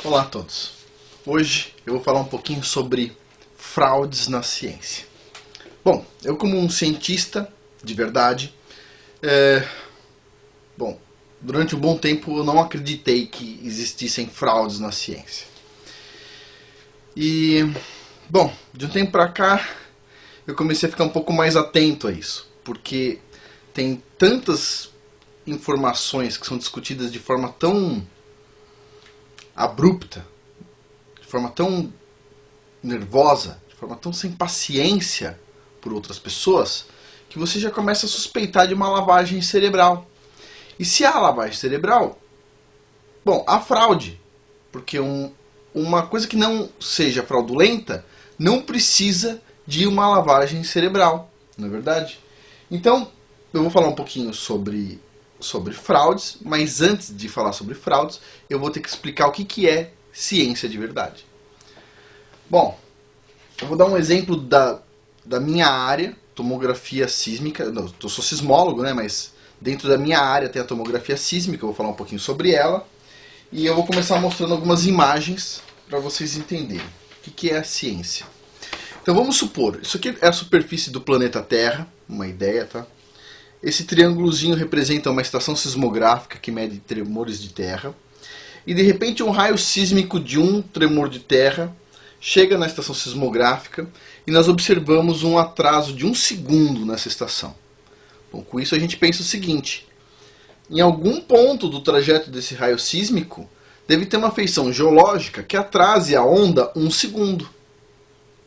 Olá a todos. Hoje eu vou falar um pouquinho sobre fraudes na ciência. Bom, eu como um cientista de verdade, durante um bom tempo eu não acreditei que existissem fraudes na ciência. E, bom, de um tempo pra cá eu comecei a ficar um pouco mais atento a isso, porque tem tantas informações que são discutidas de forma tão abrupta, de forma tão nervosa, de forma tão sem paciência por outras pessoas, que você já começa a suspeitar de uma lavagem cerebral. E se há lavagem cerebral, bom, há fraude, porque uma coisa que não seja fraudulenta não precisa de uma lavagem cerebral, não é verdade? Então, eu vou falar um pouquinho sobre fraudes, mas antes de falar sobre fraudes, eu vou ter que explicar o que é ciência de verdade. Bom, eu vou dar um exemplo da minha área, tomografia sísmica. Não, eu sou sismólogo, né, mas dentro da minha área tem a tomografia sísmica, eu vou falar um pouquinho sobre ela. E eu vou começar mostrando algumas imagens para vocês entenderem o que é a ciência. Então vamos supor, isso aqui é a superfície do planeta Terra, uma ideia, tá? Esse triângulozinho representa uma estação sismográfica que mede tremores de terra. E de repente um raio sísmico de um tremor de terra chega na estação sismográfica e nós observamos um atraso de 1 segundo nessa estação. Bom, com isso a gente pensa o seguinte: em algum ponto do trajeto desse raio sísmico deve ter uma feição geológica que atrase a onda 1 segundo.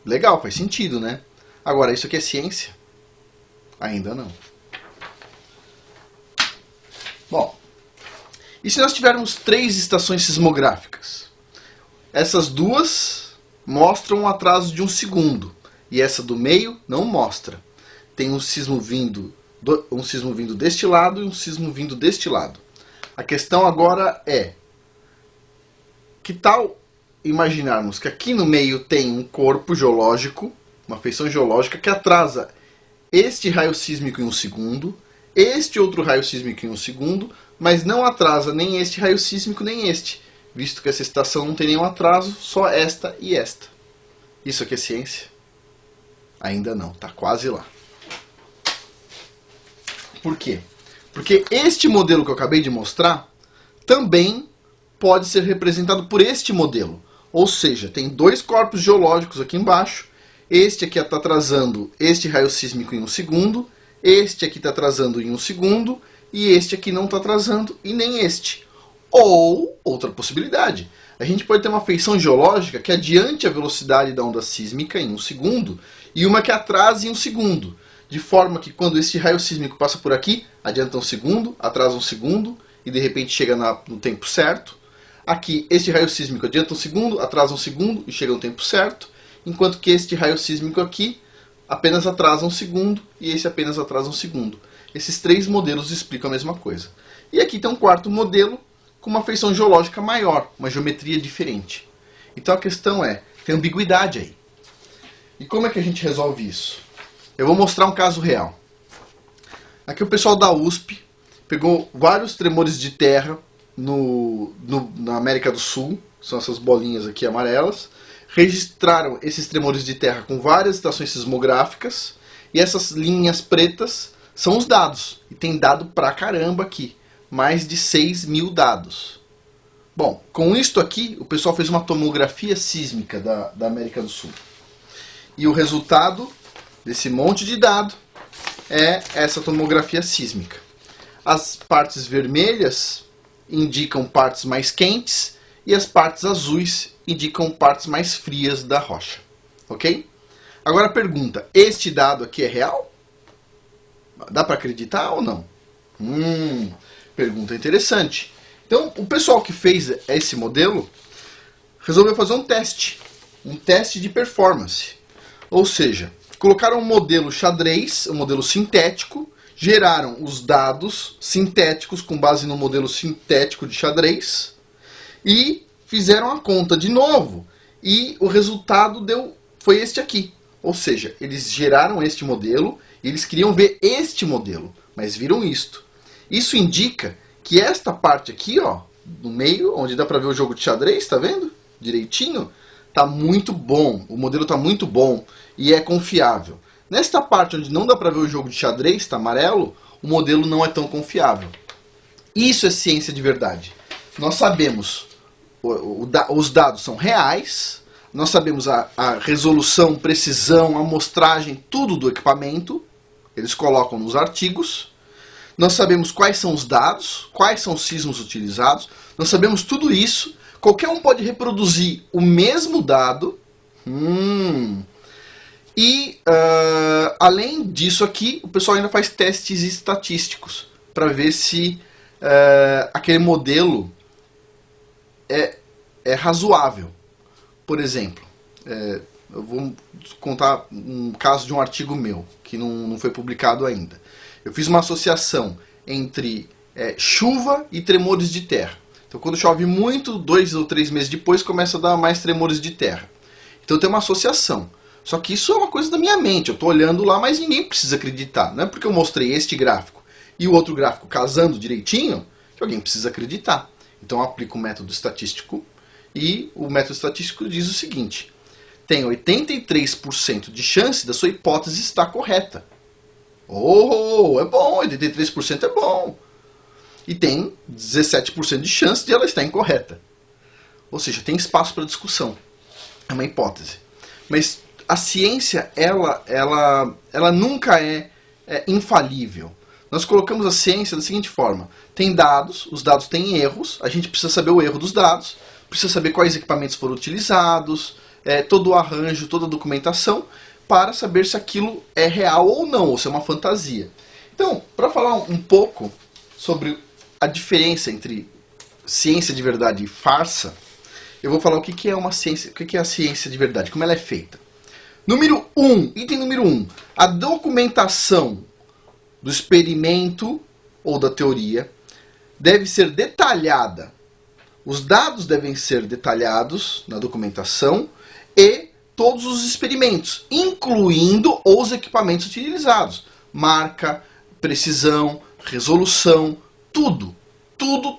Legal, faz sentido, né? Agora, isso aqui é ciência? Ainda não. Bom, e se nós tivermos 3 estações sismográficas? Essas duas mostram um atraso de 1 segundo. E essa do meio não mostra. Tem um sismo vindo deste lado e um sismo vindo deste lado. A questão agora é: que tal imaginarmos que aqui no meio tem um corpo geológico, uma feição geológica que atrasa este raio sísmico em 1 segundo, este outro raio sísmico em 1 segundo, mas não atrasa nem este raio sísmico nem este, visto que essa estação não tem nenhum atraso, só esta e esta. Isso aqui é ciência? Ainda não, está quase lá. Por quê? Porque este modelo que eu acabei de mostrar também pode ser representado por este modelo. Ou seja, tem 2 corpos geológicos aqui embaixo. Este aqui está atrasando este raio sísmico em 1 segundo. Este aqui está atrasando em 1 segundo. E este aqui não está atrasando e nem este. Ou, outra possibilidade, a gente pode ter uma feição geológica que adiante a velocidade da onda sísmica em 1 segundo e uma que atrase em 1 segundo. De forma que quando este raio sísmico passa por aqui, adianta 1 segundo, atrasa 1 segundo e de repente chega no tempo certo. Aqui, este raio sísmico adianta 1 segundo, atrasa 1 segundo e chega no tempo certo. Enquanto que este raio sísmico aqui apenas atrasa 1 segundo e esse apenas atrasa 1 segundo. Esses 3 modelos explicam a mesma coisa. E aqui tem um quarto modelo com uma feição geológica maior, uma geometria diferente. Então a questão é, tem ambiguidade aí. E como é que a gente resolve isso? Eu vou mostrar um caso real. Aqui o pessoal da USP pegou vários tremores de terra na América do Sul, são essas bolinhas aqui amarelas, registraram esses tremores de terra com várias estações sismográficas, e essas linhas pretas são os dados, e tem dado pra caramba aqui, mais de 6.000 dados. Bom, com isto aqui, o pessoal fez uma tomografia sísmica da América do Sul. E o resultado desse monte de dado é essa tomografia sísmica. As partes vermelhas indicam partes mais quentes e as partes azuis indicam partes mais frias da rocha. Ok? Agora a pergunta, este dado aqui é real? Dá para acreditar ou não? Pergunta interessante. Então, o pessoal que fez esse modelo resolveu fazer um teste de performance. Ou seja, colocaram um modelo xadrez, um modelo sintético, geraram os dados sintéticos com base no modelo sintético de xadrez e fizeram a conta de novo. E o resultado foi este aqui. Ou seja, eles geraram este modelo e eles queriam ver este modelo, mas viram isto. Isso indica que esta parte aqui, ó, no meio, onde dá para ver o jogo de xadrez, tá vendo? Direitinho. Tá muito bom, o modelo tá muito bom e é confiável. Nesta parte onde não dá para ver o jogo de xadrez, tá amarelo, o modelo não é tão confiável. Isso é ciência de verdade. Nós sabemos, os dados são reais, nós sabemos a resolução, precisão, amostragem, tudo do equipamento, eles colocam nos artigos. Nós sabemos quais são os dados, quais são os sismos utilizados, nós sabemos tudo isso. Qualquer um pode reproduzir o mesmo dado. Além disso aqui, o pessoal ainda faz testes estatísticos para ver se aquele modelo é razoável. Por exemplo, eu vou contar um caso de um artigo meu, que não foi publicado ainda. Eu fiz uma associação entre chuva e tremores de terra. Então, quando chove muito, 2 ou 3 meses depois, começa a dar mais tremores de terra. Então, tem uma associação. Só que isso é uma coisa da minha mente. Eu estou olhando lá, mas ninguém precisa acreditar. Não é porque eu mostrei este gráfico e o outro gráfico casando direitinho que alguém precisa acreditar. Então, eu aplico o método estatístico e o método estatístico diz o seguinte: tem 83% de chance da sua hipótese estar correta. Oh, é bom, 83% é bom. E tem 17% de chance de ela estar incorreta. Ou seja, tem espaço para discussão. É uma hipótese. Mas a ciência, ela nunca é infalível. Nós colocamos a ciência da seguinte forma: tem dados, os dados têm erros, a gente precisa saber o erro dos dados, precisa saber quais equipamentos foram utilizados, todo o arranjo, toda a documentação, para saber se aquilo é real ou não, ou se é uma fantasia. Então, para falar um pouco sobre a diferença entre ciência de verdade e farsa, eu vou falar o que é uma ciência, o que é a ciência de verdade, como ela é feita. Item número 1, a documentação do experimento ou da teoria deve ser detalhada. Os dados devem ser detalhados na documentação e todos os experimentos, incluindo os equipamentos utilizados. Marca, precisão, resolução, tudo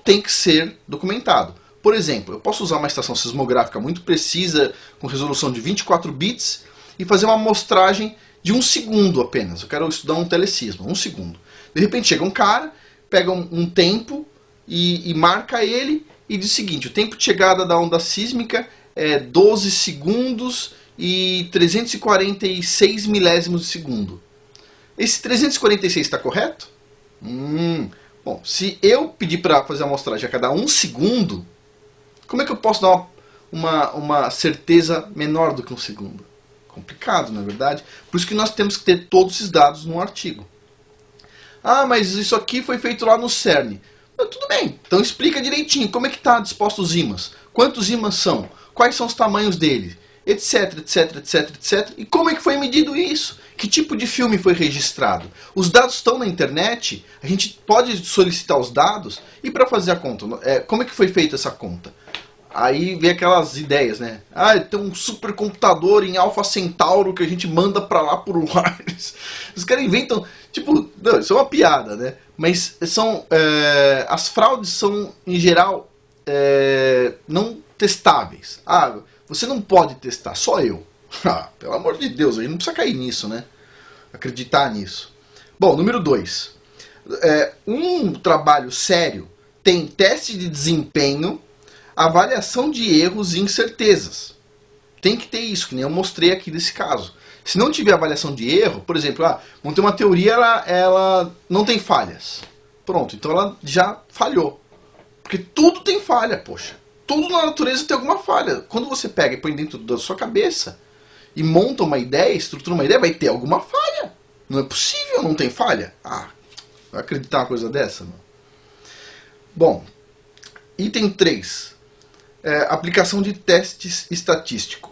tem que ser documentado. Por exemplo, eu posso usar uma estação sismográfica muito precisa, com resolução de 24 bits, e fazer uma amostragem de 1 segundo apenas. Eu quero estudar um telesismo, 1 segundo. De repente chega um cara, pega um tempo e marca ele e diz o seguinte: o tempo de chegada da onda sísmica é 12 segundos e 346 milésimos de segundo. Esse 346 está correto? Bom, se eu pedir para fazer a amostragem a cada 1 segundo, como é que eu posso dar uma certeza menor do que 1 segundo? Complicado, não é verdade? Por isso que nós temos que ter todos esses dados num artigo. Ah, mas isso aqui foi feito lá no CERN. Tudo bem, então explica direitinho como é que está disposto os ímãs. Quantos ímãs são? Quais são os tamanhos deles? Etc, etc, etc, etc. E como é que foi medido isso? Que tipo de filme foi registrado? Os dados estão na internet, a gente pode solicitar os dados, e para fazer a conta, como é que foi feita essa conta? Aí vem aquelas ideias, né? Ah, tem um supercomputador em Alpha Centauro que a gente manda para lá por wireless. Os caras inventam, tipo, não, isso é uma piada, né? Mas as fraudes são, em geral, não testáveis. Ah, você não pode testar, só eu. Ah, pelo amor de Deus, a gente não precisa cair nisso, né? Acreditar nisso. Bom, número 2. Um trabalho sério tem teste de desempenho, avaliação de erros e incertezas. Tem que ter isso, que nem eu mostrei aqui nesse caso. Se não tiver avaliação de erro, por exemplo, vamos ter uma teoria, ela não tem falhas. Pronto, então ela já falhou. Porque tudo tem falha, poxa. Tudo na natureza tem alguma falha. Quando você pega e põe dentro da sua cabeça e monta uma ideia, estrutura uma ideia, vai ter alguma falha. Não é possível não ter falha. Vai acreditar uma coisa dessa? Não? Bom, item 3. Aplicação de testes estatísticos.